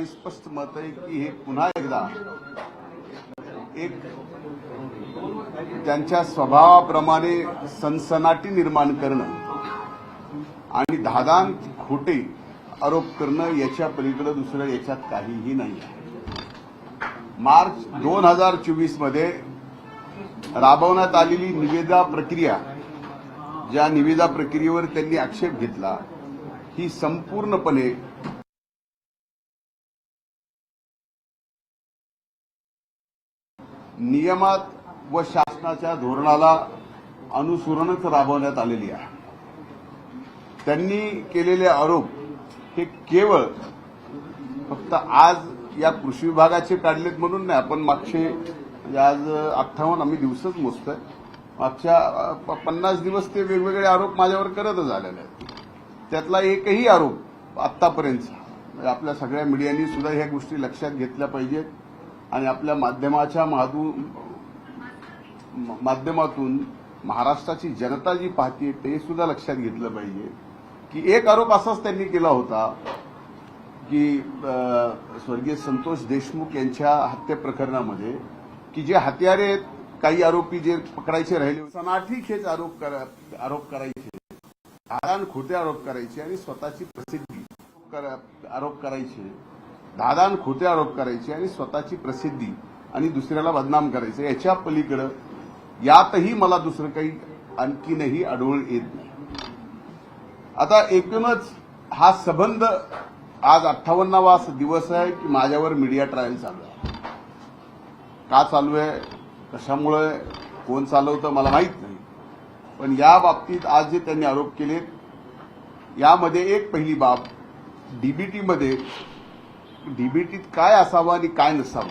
परिस्पष्ट मत आहे की हे पुन्हा एकदा एक त्यांच्या स्वभावाप्रमाणे सनसनाटी निर्माण करणं आणि धादान खोटे आरोप करणं याच्या पलीकडे दुसरं याच्यात काहीही नाही आहे। मार्च 2024 मध्ये राबवण्यात आलेली निविदा प्रक्रिया, ज्या निविदा प्रक्रियेवर त्यांनी आक्षेप घेतला, ही संपूर्णपणे नियमात व शासनाच्या धोरणाला अनुसरूनच राबवण्यात आलेली आहे। त्यांनी केलेले आरोप हे केवळ फक्त आज या कृषी विभागाचे काढलेत म्हणून नाही, आपण मागचे आज 58 आम्ही दिवसच मोजतोय, मागच्या 50 दिवस ते वेगवेगळे आरोप माझ्यावर करतच आलेले आहेत। त्यातला एकही आरोप आतापर्यंत आपल्या सगळ्या मीडियानी सुद्धा ह्या गोष्टी लक्षात घेतल्या पाहिजेत आणि आपल्या माध्यमातून महाराष्ट्राची जनता जी पाहते ते सुद्धा लक्षात घेतलं पाहिजे की एक आरोप असाच त्यांनी केला होता की स्वर्गीय संतोष देशमुख यांच्या हत्या प्रकरणामध्ये की जे हत्यारे आहेत, काही आरोपी जे पकडायचे राहिले, सनाठीखेच आरोप करायचे, धादान खोटे आरोप करायचे आणि स्वतःची प्रसिद्धी आरोप करायचे, धादान खोटे आरोप करायचे आणि स्वतःची प्रसिद्धी आणि दुसऱ्याला बदनाम करायचं। याच्या पलीकडे यातही मला दुसरं काही आणखीनही आढळून येत नाही। आता एकूणच हा संबंध आज 58वा दिवस आहे की माझ्यावर मीडिया ट्रायल चालू आहे। का चालू आहे, कशामुळे, कोण चालवतं मला माहित नाही, पण या बाबतीत आज जे त्यांनी आरोप केले यामध्ये एक पहिली बाब, डीबीटीत काय असावं आणि काय नसावं,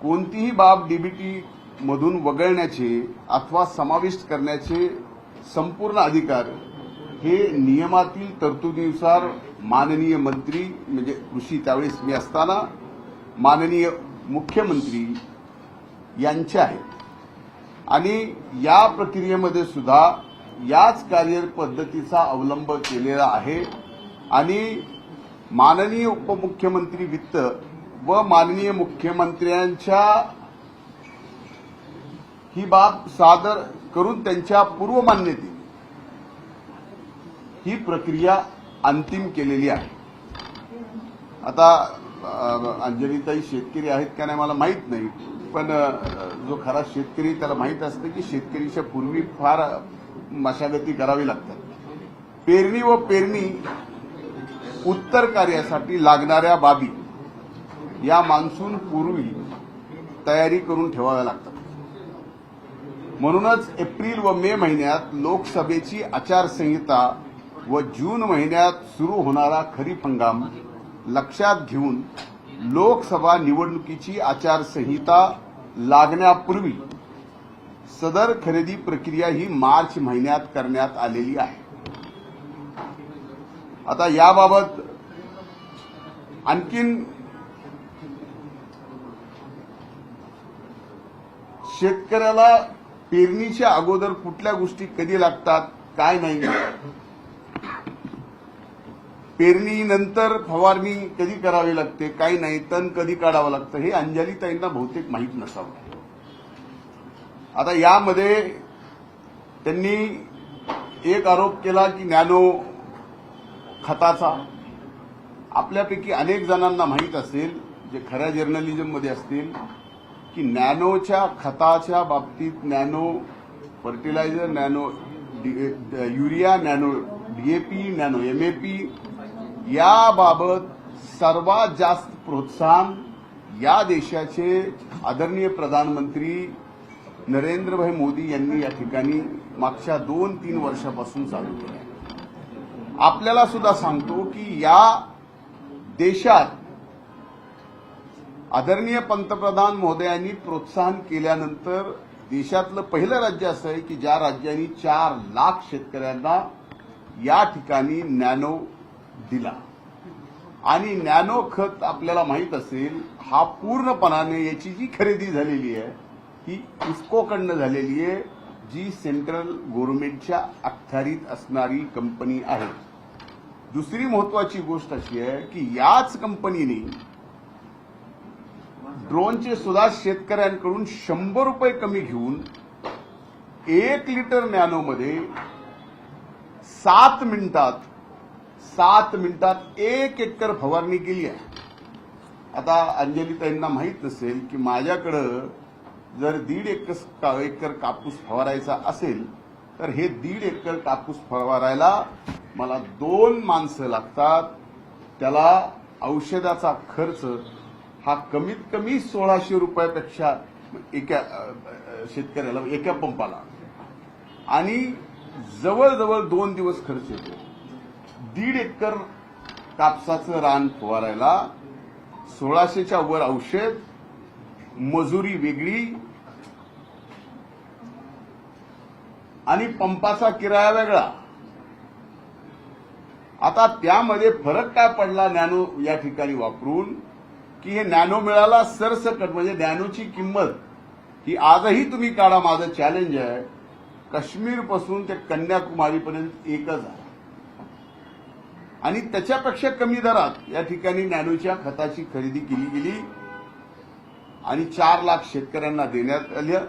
कोणतीही बाब डीबीटी मधून वगळण्याचे अथवा समाविष्ट करण्याचे संपूर्ण अधिकार हे नियमातील तरतुदीनुसार माननीय मंत्री म्हणजे कृषी त्यावेळेस मी असताना माननीय मुख्यमंत्री यांचे आहेत आणि या प्रक्रियेमध्ये सुद्धा याच कार्यपद्धतीचा अवलंब केलेला आहे आणि माननीय उपमुख्यमंत्री वित्त व माननीय मुख्यमंत्र्यांच्या ही बाब सादर करून त्यांच्या पूर्वमान्यतेने ही प्रक्रिया अंतिम केलेली आहे। आता अंजलीताई शेतकरी आहेत का नाही मला माहित नाही, पण जो खरा शेतकरी त्याला माहित असतं की शेतकरीच्या पूर्वी फार मशागती करावी लागतात। पेरणी व पेरणी उत्तर कार्यासाठी लागणाऱ्या बाबी या मान्सून पूर्वी तयारी करून ठेवाव्या लागतात। म्हणूनच एप्रिल व मे महिन्यात लोकसभेची आचारसंहिता व जून महिन्यात सुरू होणारा खरीप हंगाम लक्षात घेऊन लोकसभा निवडणुकीची आचारसंहिता लागण्यापूर्वी सदर खरेदी प्रक्रिया ही मार्च महिन्यात करण्यात आलेली आहे। आता याबाबत आणखीन शेतकऱ्याला पेरणीच्या अगोदर कुठल्या गोष्टी कधी लागतात, काय नाही, पेरणीनंतर फवारणी कधी करावी लागते, काही नाही, तण कधी काढावं लागतं, हे अंजलीताईंना बहुतेक माहीत नसावं। आता यामध्ये त्यांनी एक आरोप केला की नॅनो खताचा। आपल्यापैकी अनेक जणांना माहीत असेल, जे खऱ्या जर्नलिझममध्ये असतील, की नॅनोच्या खताच्या बाबतीत nano fertiliser, nano urea, nano DAP, nano MAP याबाबत सर्वात जास्त प्रोत्साहन या देशाचे आदरणीय प्रधानमंत्री नरेंद्रभाई मोदी यांनी या ठिकाणी मागच्या 2-3 वर्षापासून चालू केलं आहे। आपल्याला सुद्धा सांगतो की या देशात आदरणीय पंतप्रधान महोदयांनी प्रोत्साहन केल्यानंतर देशातलं पहिलं राज्य असं आहे की ज्या राज्यांनी 4 लाख शेतकऱ्यांना या ठिकाणी नॅनो दिला आणि नॅनो खत आपल्याला माहित असेल, हा पूर्णपणाने याची जी खरेदी झालेली आहे ही इफ्कोकडनं झालेली आहे, जी सेंट्रल गव्हर्नमेंटच्या अखत्यारीत असणारी कंपनी आहे। दुसरी महत्वाची गोष्ट अशी आहे की याच कंपनीने ड्रोनचे सुद्धा शेतकऱ्यांकडून 100 रुपये कमी घेऊन 1 लिटर नॅनोमध्ये 7 मिनिटात 1 एकर फवारणी केली आहे। आता अंजलीताईंना माहित नसेल की माझ्याकडं जर 1.5 एकर कापूस फवारायचा असेल तर हे 1.5 एकर कापूस फवारायला मला 2 माणसं लागतात। त्याला औषधाचा खर्च हा कमीत कमी 1600 रुपयापेक्षा एका शेतकऱ्याला एका पंपाला आणि जवळजवळ 2 दिवस खर्च येतो। 1.5 एकर कापसाचं रान फवारायला 1600च्या वर औषध, मजुरी वेगळी आणि पंपाचा किराया वेगळा। आता त्यामध्ये फरक काय पडला नॅनो या ठिकाणी वापरून की हे नॅनो मिळाला सरसकट। म्हणजे नॅनोची किंमत ही आजही तुम्ही काढा, माझं चॅलेंज आहे, काश्मीर पासून ते कन्याकुमारीपर्यंत एकच आहे आणि त्याच्यापेक्षा कमी दरात या ठिकाणी नॅनोच्या खताची खरेदी केली गेली आणि 4 लाख शेतकऱ्यांना देण्यात आलं।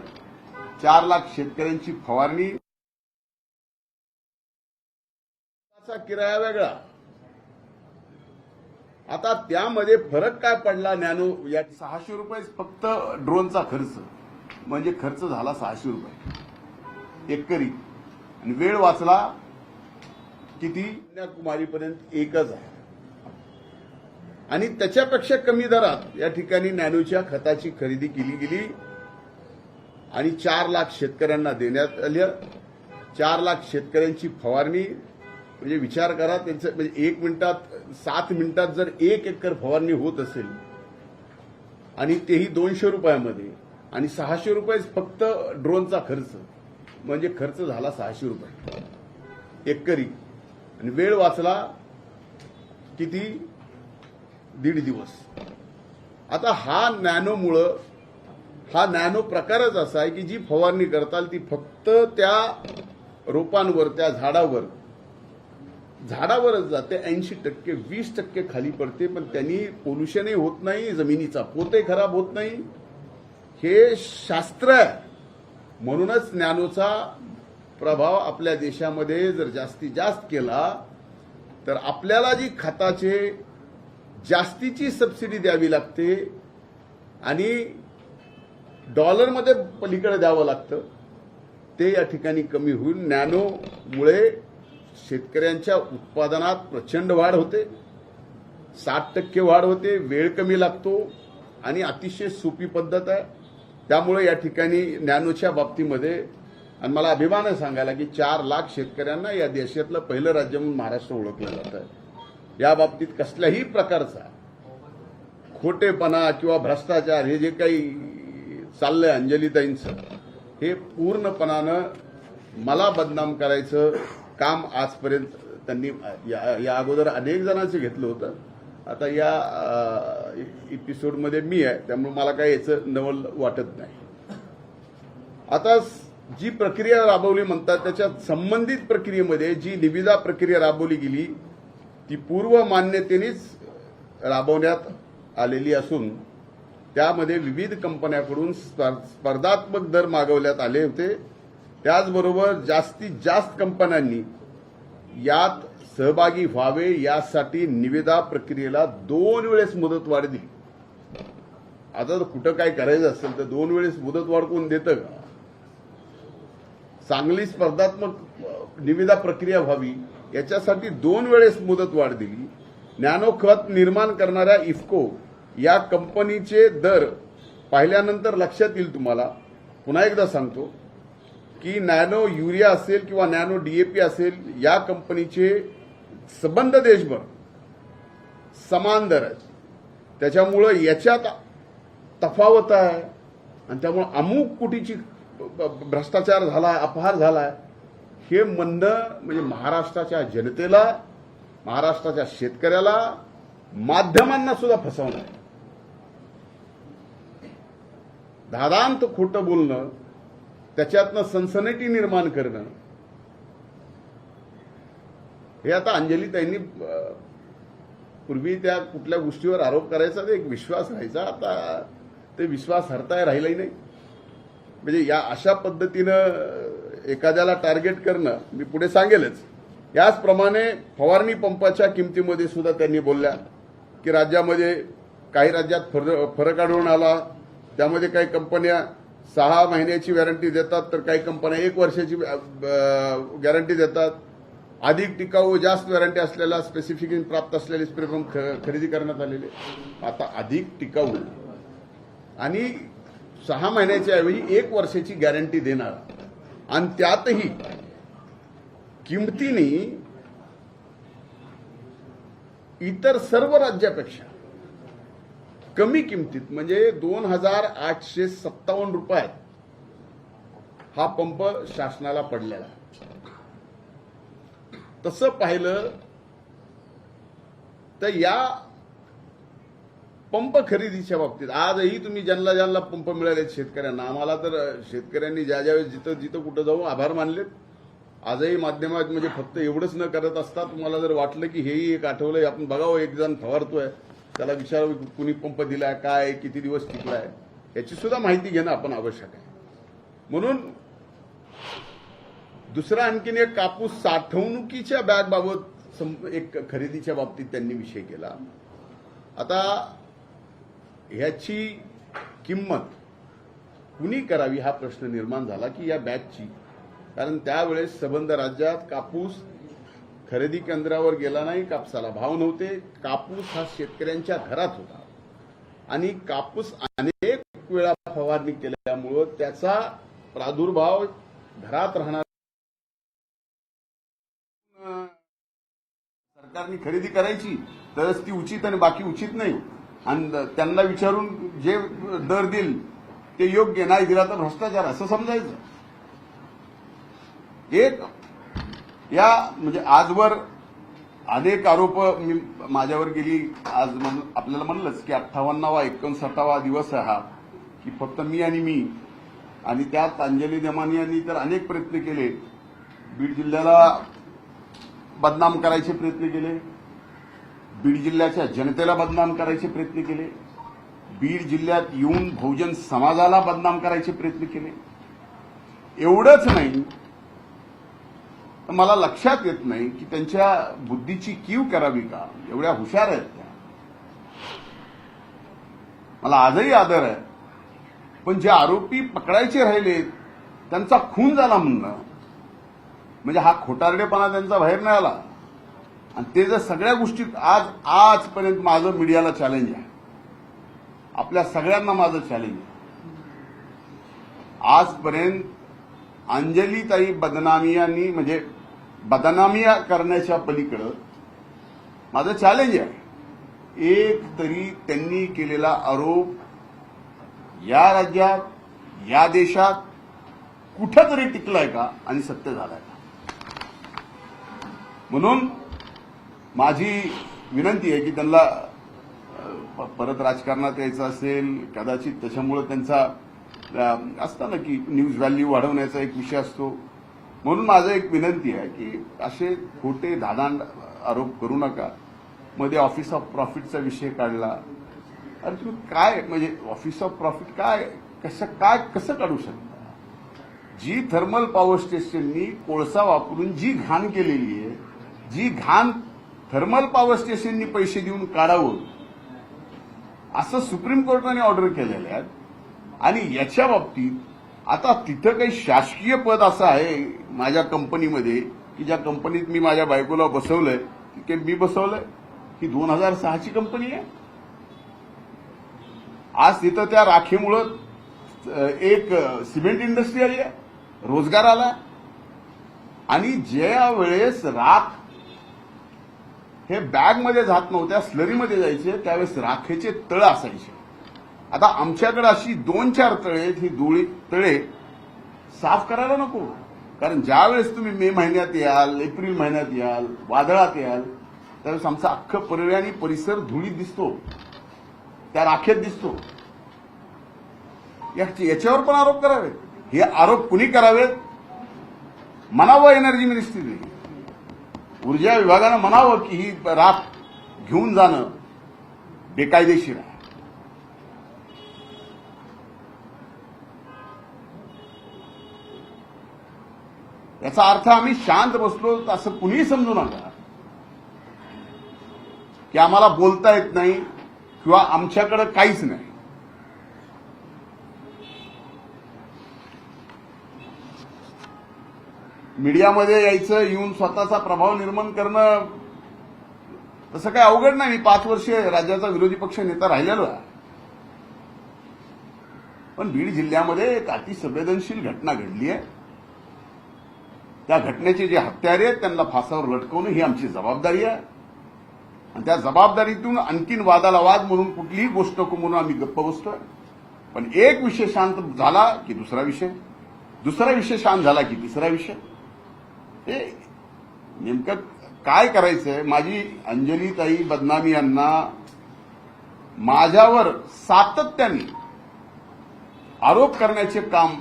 4 लाख शेतकऱ्यांची फवारणी, किराया वेगळा। आता त्यामध्ये फरक काय पडला नॅनो या 600 रुपये फक्त ड्रोनचा खर्च, म्हणजे खर्च झाला 600 रुपये एकरी आणि वेळ वाचला किती, कन्याकुमारीपर्यंत एकच आहे आणि त्याच्यापेक्षा कमी दरात या ठिकाणी नॅनोच्या खताची खरेदी केली गेली आणि 4 लाख शेतकऱ्यांना देण्यात आलं। 4 लाख शेतकऱ्यांची फवारणी, म्हणजे विचार करा त्यांचं, म्हणजे 1 मिनिटात 7 मिनिटात जर 1 एकर फवारणी होत असेल आणि तेही 200 रुपयामध्ये आणि 600 रुपये फक्त ड्रोनचा खर्च, म्हणजे खर्च झाला 600 रुपये एकरी आणि वेळ वाचला किती, 1.5 दिवस। आता हा नॅनो प्रकारच असा आहे की जी फवारणी करताल ती फक्त त्या रोपांवर, त्या झाडावरच जाते। 80%, 20% खाली पडते, पण त्यांनी पोल्युशनही होत नाही, जमिनीचा पोतही खराब होत नाही। हे शास्त्र आहे। म्हणूनच नॅनोचा प्रभाव आपल्या देशामध्ये जर जास्तीत जास्त केला तर आपल्याला जी खताचे जास्तीची सबसिडी द्यावी लागते आणि डॉलरमध्ये पलीकडे द्यावं लागतं, ते या ठिकाणी कमी होईल। नॅनोमुळे शेतकऱ्यांच्या उत्पादनात प्रचंड वाढ होते, 60% वाढ होते, वेळ कमी लागतो आणि अतिशय सोपी पद्धत आहे। त्यामुळे या ठिकाणी नॅनोच्या बाबतीमध्ये, आणि मला अभिमान आहे सांगायला की 4 लाख शेतकऱ्यांना या देशातलं पहिलं राज्य म्हणून महाराष्ट्र ओळखलं जात आहे। या बाबतीत कसल्याही प्रकारचा खोटेपणा किंवा भ्रष्टाचार हे जे काही चाललंय अंजलीताईंचं, हे पूर्णपणानं मला बदनाम करायचं काम आजपर्यंत त्यांनी या अगोदर अनेक जणांचं घेतलं होतं। आता या एपिसोडमध्ये मी आहे, त्यामुळे मला काही याचं नवल वाटत नाही। आता जी प्रक्रिया राबवली म्हणतात त्याच्यात संबंधित प्रक्रियेमध्ये जी निविदा प्रक्रिया राबवली गेली ती पूर्व मान्यतेनेच राबवण्यात आलेली असून त्यामध्ये विविध कंपन्यांकडून स्पर्धात्मक दर मागवण्यात आले होते। त्याचबरोबर जास्तीत जास्त कंपन्यांनी यात सहभागी व्हावे यासाठी निविदा प्रक्रियेला 2 वेळेस मुदतवाढ दिली। आता कुठं काय करायचं असेल तर 2 वेळेस मुदतवाढ कोण देतं का? चांगली स्पर्धात्मक निविदा प्रक्रिया व्हावी याच्यासाठी 2 वेळेस मुदतवाढ दिली। नॅनो खत निर्माण करणाऱ्या इफ्को या कंपनीचे दर पाहिल्यानंतर लक्षात येईल तुम्हाला, पुन्हा एकदा सांगतो की नॅनो युरिया असेल किंवा नॅनो डीएपी असेल, या कंपनीचे संबंध देशभर समान दर आहेत। त्याच्यामुळे याच्यात तफावत आहे आणि त्यामुळे अमुक कुटीची भ्रष्टाचार झाला, अपहार झालाय हे म्हणणं म्हणजे महाराष्ट्राच्या जनतेला, महाराष्ट्राच्या शेतकऱ्याला, माध्यमांना सुद्धा फसवणं आहे। धादांत खोटं बोलणं, त्याच्यातनं सनसनाटी निर्माण करणं हे आता अंजलीताईंनी पूर्वी त्या कुठल्या गोष्टीवर आरोप करायचा ते एक विश्वास राहायचा, आता ते विश्वास हरताय राहिलाही नाही. म्हणजे या अशा पद्धतीनं एखाद्याला टार्गेट करणं मी पुढे सांगेलच. याचप्रमाणे फवारणी पंपाच्या किमतीमध्ये सुद्धा त्यांनी बोलल्या की राज्यामध्ये काही राज्यात फरक आढळून आला. त्यामध्ये काही कंपन्या 6 महिन्याची वॅरंटी देतात, तर काही कंपन्या 1 वर्षाची गॅरंटी देतात. अधिक टिकाऊ जास्त वॅरंटी असलेला स्पेसिफिकेशन प्राप्त असलेले स्प्रे पंप खरेदी करण्यात आलेले. आता अधिक टिकाऊ आणि 6 महिन्याच्या ऐवजी 1 वर्षाची गॅरंटी देणार आणि त्यातही किमतीने इतर सर्व राज्यापेक्षा कमी किमतीत म्हणजे 2,857 रुपयात हा पंप शासनाला पडलेला. तसं पाहिलं तर या पंप खरेदीच्या बाबतीत आजही तुम्ही ज्यांना पंप मिळालेत शेतकऱ्यांना, आम्हाला तर शेतकऱ्यांनी ज्यावेळेस जिथं कुठं जाऊन आभार मानलेत. आजही माध्यमात म्हणजे फक्त एवढंच न करत असता तुम्हाला जर वाटलं की हेही एक आठवलंय, आपण बघावं एक जण फवारतोय त्याला विचारावं कुणी पंप दिलाय, काय किती दिवस टिकलाय, याची सुद्धा माहिती घेणं आपण आवश्यक आहे. म्हणून दुसरा आणखीन एक कापूस साठवणुकीच्या बॅगबाबत एक खरेदीच्या बाबतीत त्यांनी विषय केला. आता ह्याची किंमत कुणी करावी हा प्रश्न निर्माण झाला की या बॅगची, कारण त्यावेळेस संबंध राज्यात कापूस खरेदी केंद्रावर गेला नाही, कापसाला भाव नव्हते. कापूस हा शेतकऱ्यांच्या घरात होता आणि कापूस अनेक वेळा फवारणी केल्यामुळं त्याचा प्रादुर्भाव घरात राहणार. सरकारने खरेदी करायची तरच ती उचित आणि बाकी उचित नाही, आणि त्यांना विचारून जे दर देईल ते योग्य, नाही दिला तर भ्रष्टाचार असं समजायचं. एक या म्हणजे आजवर अनेक आरोप माझ्यावर गेली. आज आपल्याला म्हणलंच की 58वा 59वा दिवस आहे हा, की फक्त मी आणि त्यात अंजली दमानी यांनी तर अनेक प्रयत्न केले. बीड जिल्ह्याला बदनाम करायचे प्रयत्न केले, बीड जिल्ह्याच्या जनतेला बदनाम करायचे प्रयत्न केले, बीड जिल्ह्यात येऊन बहुजन समाजाला बदनाम करायचे प्रयत्न केले. एवढंच नाही, मला लक्षात येत नाही की त्यांच्या बुद्धीची कीव करावी का, एवढ्या हुशार आहेत त्या. मला आजही आदर आहे, पण जे आरोपी पकडायचे राहिले त्यांचा खून झाला म्हणणं म्हणजे हा खोटारडेपणा त्यांचा बाहेर नाही आला. आणि ते जर सगळ्या गोष्टी आजपर्यंत माझं मीडियाला चॅलेंज आहे, आपल्या सगळ्यांना माझं चॅलेंज आहे. आजपर्यंत अंजलीताई बदनामियांनी म्हणजे बदनामिया करण्याच्या पलीकडं माझं चॅलेंज आहे, एक तरी त्यांनी केलेला आरोप या राज्यात या देशात कुठंतरी टिकलाय का आणि सत्य झालाय का. म्हणून माझी विनंती आहे की त्यांना परत राजकारणात यायचं असेल कदाचित, त्याच्यामुळे त्यांचा असतं ना की न्यूज व्हॅल्यू वाढवण्याचा एक विषय असतो. म्हणून माझं एक विनंती आहे की असे खोटे धादांड आरोप करू नका. मध्ये ऑफिस ऑफ प्रॉफिटचा विषय काढला. अरे तुम्ही काय म्हणजे ऑफिस ऑफ प्रॉफिट काय कसं काढू शकता. जी थर्मल पॉवर स्टेशननी कोळसा वापरून जी घाण केलेली आहे, जी घाण थर्मल पॉवर स्टेशननी पैसे देऊन काढावं असं सुप्रीम कोर्टाने ऑर्डर केलेलं आहे. आणि याच्या बाबतीत आता तिथं काही शासकीय पद असं आहे माझ्या कंपनीमध्ये की ज्या कंपनीत मी माझ्या बायकोला बसवलंय की मी बसवलंय, ही 2006ची कंपनी आहे. आज तिथं त्या राखेमुळं एक सिमेंट इंडस्ट्री आली आहे, रोजगार आला. आणि ज्या वेळेस राख हे बॅगमध्ये जात नव्हत्या, स्लरीमध्ये जायचे, त्यावेळेस राखेचे तळ असायचे. आता आमच्याकडे अशी 2-4 तळे आहेत, ही तळे साफ करायला नको. कारण ज्यावेळेस तुम्ही मे महिन्यात याल, एप्रिल महिन्यात याल, वादळात याल, त्यावेळेस आमचा अख्खं पर्याय आणि परिसर धुळीत दिसतो, त्या राखेत दिसतो. याच्यावर पण आरोप करावेत. हे आरोप कुणी करावेत? म्हणावं एनर्जी मिनिस्ट्रीने, ऊर्जा विभागानं म्हणावं की ही राख घेऊन जाणं बेकायदेशीर आहे. याचा अर्थ आम्ही शांत बसलो असं कुणीही समजू नका की आम्हाला बोलता येत नाही किंवा आमच्याकडे काहीच नाही. मीडियामध्ये यायचं, येऊन स्वतःचा प्रभाव निर्माण करणं तसं काही अवघड नाही. मी 5 वर्ष राज्याचा विरोधी पक्ष नेता राहिलेलो आहे. पण बीड जिल्ह्यामध्ये एक अतिसंवेदनशील घटना घडली आहे. त्या घटनेचे जे हत्यारे आहेत त्यांना फासावर लटकवणं ही आमची जबाबदारी आहे. आणि त्या जबाबदारीतून आणखीन वादाला वाद म्हणून कुठलीही गोष्ट नको म्हणून आम्ही गप्प बसतोय. पण एक विषय शांत झाला की दुसरा विषय शांत झाला की तिसरा विषय. हे नेमकं काय करायचंय? माझी अंजलीताई बदनामी यांना माझ्यावर सातत्याने आरोप करण्याचे काम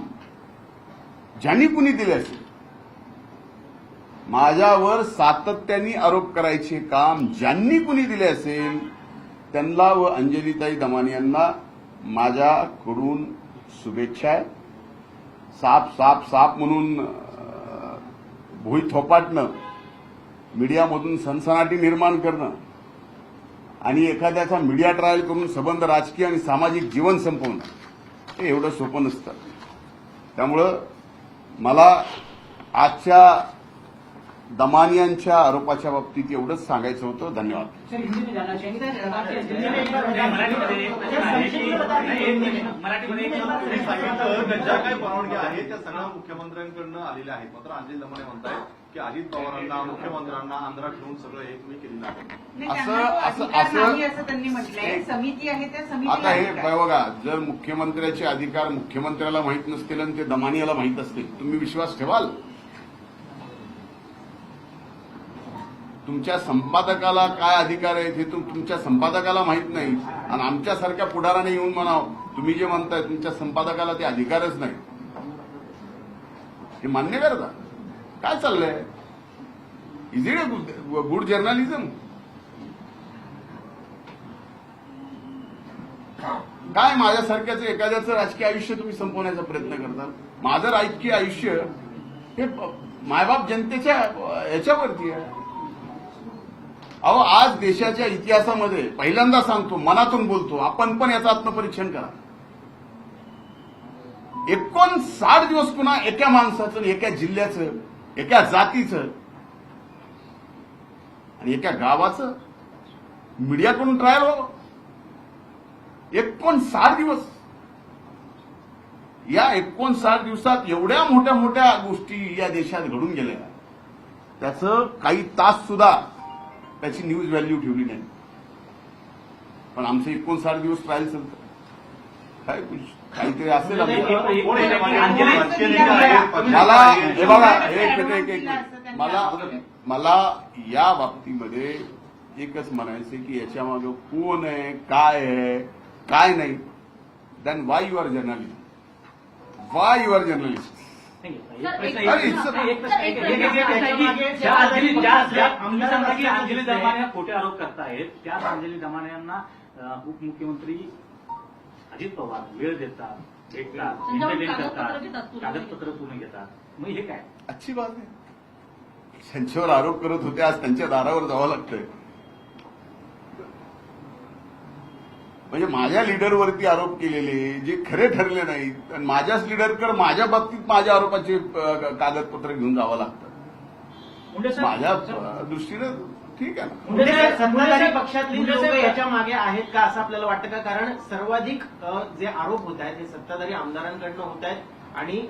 ज्यांनी कुणी दिले असेल, माझ्यावर सातत्याने आरोप करायचे काम ज्यांनी कुणी दिले असेल त्यांना व अंजलीताई दमानी यांना माझ्याकडून शुभेच्छा आहे. साप साप साप म्हणून भुई थोपाटणं, मीडियामधून सनसनाटी निर्माण करणं आणि एखाद्याचा मीडिया ट्रायल करून संबंध राजकीय आणि सामाजिक जीवन संपवणं हे एवढं सोपं नसतं. त्यामुळं मला आजच्या दमानी यांच्या आरोपाच्या बाबतीत एवढंच सांगायचं होतं. धन्यवाद. ज्या काही परवानग्या आहेत त्या सगळ्या मुख्यमंत्र्यांकडून आलेल्या आहेत. मात्र अंजली दमाने म्हणतायत की अजित पवारांना, मुख्यमंत्र्यांना आंध्रात ठेवून सगळं हे तुम्ही केली नाही. असं त्यांनी म्हटलंय. समिती आहे त्या समिती. आता हे बघा, जर मुख्यमंत्र्याचे अधिकार मुख्यमंत्र्याला माहीत नसतील आणि ते दमानी याला माहीत असतील, तुम्ही विश्वास ठेवाल? तुमच्या संपादकाला काय अधिकार आहेत हे तुमच्या संपादकाला माहीत नाही आणि आमच्यासारख्या पुढाराने येऊन म्हणावं तुम्ही जे म्हणताय तुमच्या संपादकाला ते अधिकारच नाही, हे मान्य करता? काय चाललंय? Is it a good journalism? काय माझ्यासारख्याचं एखाद्याचं राजकीय आयुष्य तुम्ही संपवण्याचा प्रयत्न करता? माझं राजकीय आयुष्य हे मायबाप जनतेच्या याच्यावरती आहे. अहो, आज देशाच्या इतिहासामध्ये पहिल्यांदा सांगतो, मनातून बोलतो, आपण पण याचं आत्मपरीक्षण करा. 59 दिवस पुन्हा एका माणसाचं, एका जिल्ह्याचं, एका जातीचं आणि एका गावाचं मीडियाकडून ट्रायल हो. 59 दिवस. या 59 दिवसात एवढ्या मोठ्या मोठ्या गोष्टी या देशात घडून गेल्या, त्याचं काही तास सुद्धा त्याची न्यूज व्हॅल्यू ठेवली नाही. पण आमचं 59 दिवस ट्रायल चालतं. काय काहीतरी असेल. मला हे बघा, मला या बाबतीमध्ये एकच म्हणायचं की याच्या मागे कोण आहे, काय नाही. Then why you are journalist? Why you are journalist? Anjali Damania खोटे आरोप करतायत, त्याच अंजली दमाने यांना उपमुख्यमंत्री अजित पवार वेळ देतात, भेटतात, इंटरव्ह्यू करतात, कागदपत्र पूर्ण घेतात. मग हे काय अच्छी बात आहे? त्यांच्यावर आरोप करत होते, आज त्यांच्या दारावर जावं लागतंय. म्हणजे माझ्या लीडरवरती आरोप केलेले जे खरे ठरले नाहीत आणि माझ्याच लीडरकडे माझ्या बाबतीत माझ्या आरोपाचे कागदपत्र घेऊन जावं लागतं. माझ्या दृष्टीनं ठीक आहे ना. सत्ताधारी पक्षातली लोक याच्या मागे आहेत का असं आपल्याला वाटतं का? कारण सर्वाधिक जे आरोप होत आहेत ते सत्ताधारी आमदारांकडनं होत आहेत आणि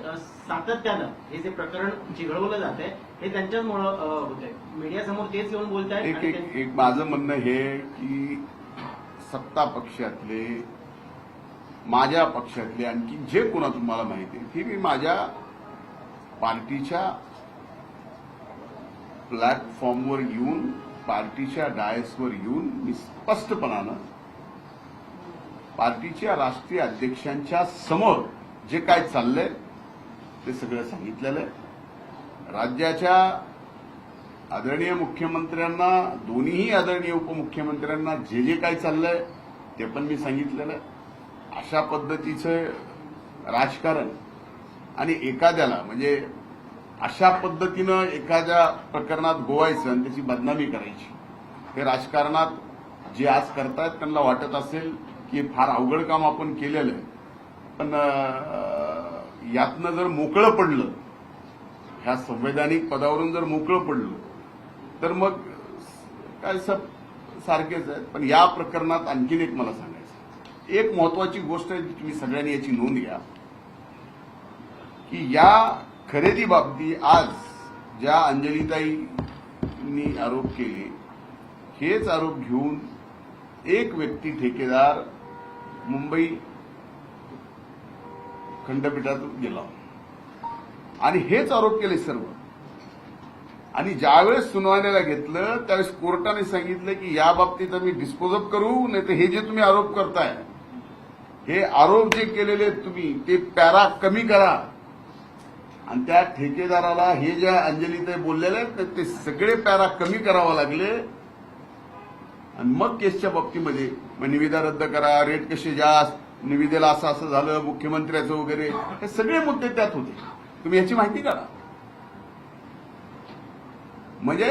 सातत्यानं हे जे प्रकरण चिघळवलं जात आहे हे त्यांच्याचमुळं होत आहे. मीडियासमोर तेच येऊन बोलत आहेत. एक माझं म्हणणं हे की सत्ता पक्षातले, माझ्या पक्षातले, आणखी जे कोणा तुम्हाला माहिती आहे की मी माझ्या पार्टीच्या प्लॅटफॉर्मवर येऊन, पार्टीच्या डायसवर येऊन मी स्पष्टपणानं पार्टीच्या राष्ट्रीय अध्यक्षांच्या समोर जे काय चाललंय ते सगळं सांगितलेलं आहे. राज्याच्या आदरणीय मुख्यमंत्र्यांना, दोन्हीही आदरणीय उपमुख्यमंत्र्यांना जे जे काही चाललंय ते पण मी सांगितलेलं आहे. अशा पद्धतीचं राजकारण आणि एखाद्याला म्हणजे अशा पद्धतीनं एखाद्या प्रकरणात गोवायचं आणि त्याची बदनामी करायची, हे राजकारणात जे आज करतायत त्यांना वाटत असेल की फार अवघड काम आपण केलेलं आहे. पण यातनं जर मोकळं पडलं, ह्या संवैधानिक पदावरून जर मोकळं पडलं तर मग काय सब सारखेच आहेत. पण या प्रकरणात आणखीन एक मला सांगायचं, एक महत्वाची गोष्ट आहे, तुम्ही सगळ्यांनी याची नोंद घ्या की या खरेदी बाबतीत आज ज्या अंजलीताईंनी आरोप केले, हेच आरोप घेऊन एक व्यक्ती ठेकेदार मुंबई खंडपीठातून गेला आणि हेच आरोप केले सर्व. आणि ज्यावेळेस सुनावणीला घेतलं त्यावेळेस कोर्टाने सांगितलं की या बाबतीत आम्ही डिस्पोजअप करू, नाही तर हे जे तुम्ही आरोप करताय, हे आरोप जे केलेले तुम्ही ते पॅरा कमी करा. आणि त्या ठेकेदाराला हे ज्या अंजलीताई बोललेले आहेत ते सगळे पॅरा कमी करावं लागले. आणि मग केसच्या बाबतीमध्ये मग निविदा रद्द करा, रेट कसे जास्त, निविदेला असं असं झालं, मुख्यमंत्र्याचं वगैरे, हे सगळे मुद्दे त्यात होते. तुम्ही याची माहिती काढा. म्हणजे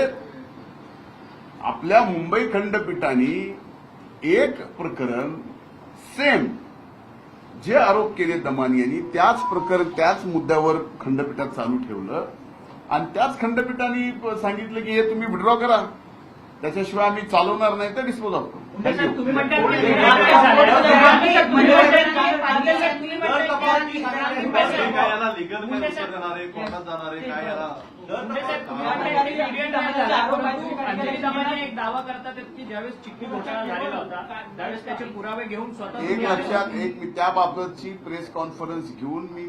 आपल्या मुंबई खंडपीठाने एक प्रकरण सेम जे आरोप केले दमानी यांनी त्याच प्रकरण त्याच मुद्द्यावर खंडपीठात चालू ठेवलं आणि त्याच खंडपीठाने सांगितलं की हे तुम्ही विड्रॉ करा, त्याच्याशिवाय आम्ही चालवणार नाही तर डिस्पोज ऑफ करू. तुम्ही म्हणता काय याला लिगल मध्ये उत्तर देणार आहे, कोर्टात जाणार आहे, काय याला अंजली दमाने एक दावा करतात की ज्यावेळेस चिठ्ठी घोटाळा झालेला होता त्यावेळेस त्याचे पुरावे घेऊन स्वतः एक लक्षात एक मी त्याबाबतची प्रेस कॉन्फरन्स घेऊन मी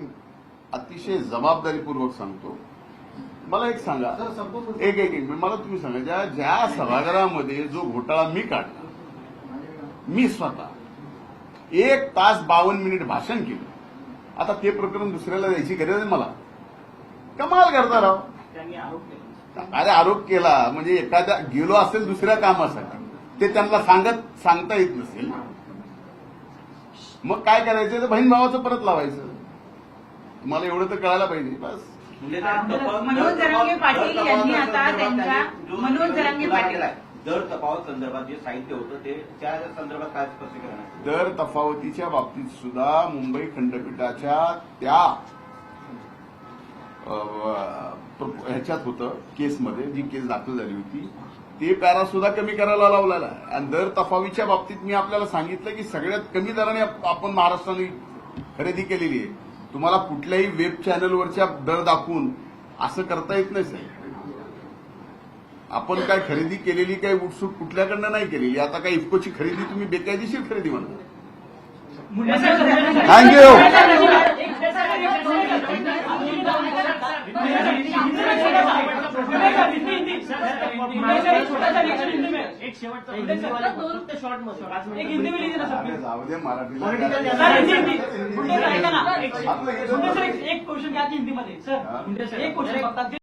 अतिशय जबाबदारीपूर्वक सांगतो. मला एक सांगा, एक मला तुम्ही सांगा, ज्या सभागृहामध्ये जो घोटाळा मी काढला, मी स्वतः 1 तास 52 मिनिट भाषण केलं. आता ते प्रकरण दुसऱ्याला द्यायची गरज आहे मला? कमाल करता राव. त्यांनी आरोप केला. अरे आरोप केला म्हणजे एखाद्या गेलो असेल दुसऱ्या कामासाठी, ते त्यांना सांगता येत नसेल, मग काय करायचं, तर बहीण भावाचं परत लावायचं. तुम्हाला एवढं तर कळायला पाहिजे बस. मनोज जरांगे पाटील यांनी आता त्यांच्या मनोज जरांगे पाटील दर तफावत संदर्भात जे साहित्य होतं ते त्या संदर्भात काय स्पष्टीकरण आहे? दर तफावतीच्या बाबतीत सुद्धा मुंबई खंडपीठाच्या त्या ह्याच्यात होतं, केसमध्ये जी केस दाखल झाली होती ते पॅरा सुद्धा कमी करायला लावलेला आहे. आणि दर तफावतीच्या बाबतीत मी आपल्याला सांगितलं की सगळ्यात कमी दराने आपण महाराष्ट्राने खरेदी केलेली आहे. तुम्हाला कुठल्याही वेब चॅनलवरच्या दर दाखवून असं करता येत नाही साहेब. आपण काय खरेदी केलेली काही उठसूट कुठल्याकडनं नाही केलेली. आता काय इफकोची खरेदी तुम्ही बेकायदेशीर खरेदी म्हणता. थँक्यू. एक शेवटचा जाऊ दे मराठीला. एक क्वेश्चन घ्या हिंदीमध्ये सर, एक क्वेश्चन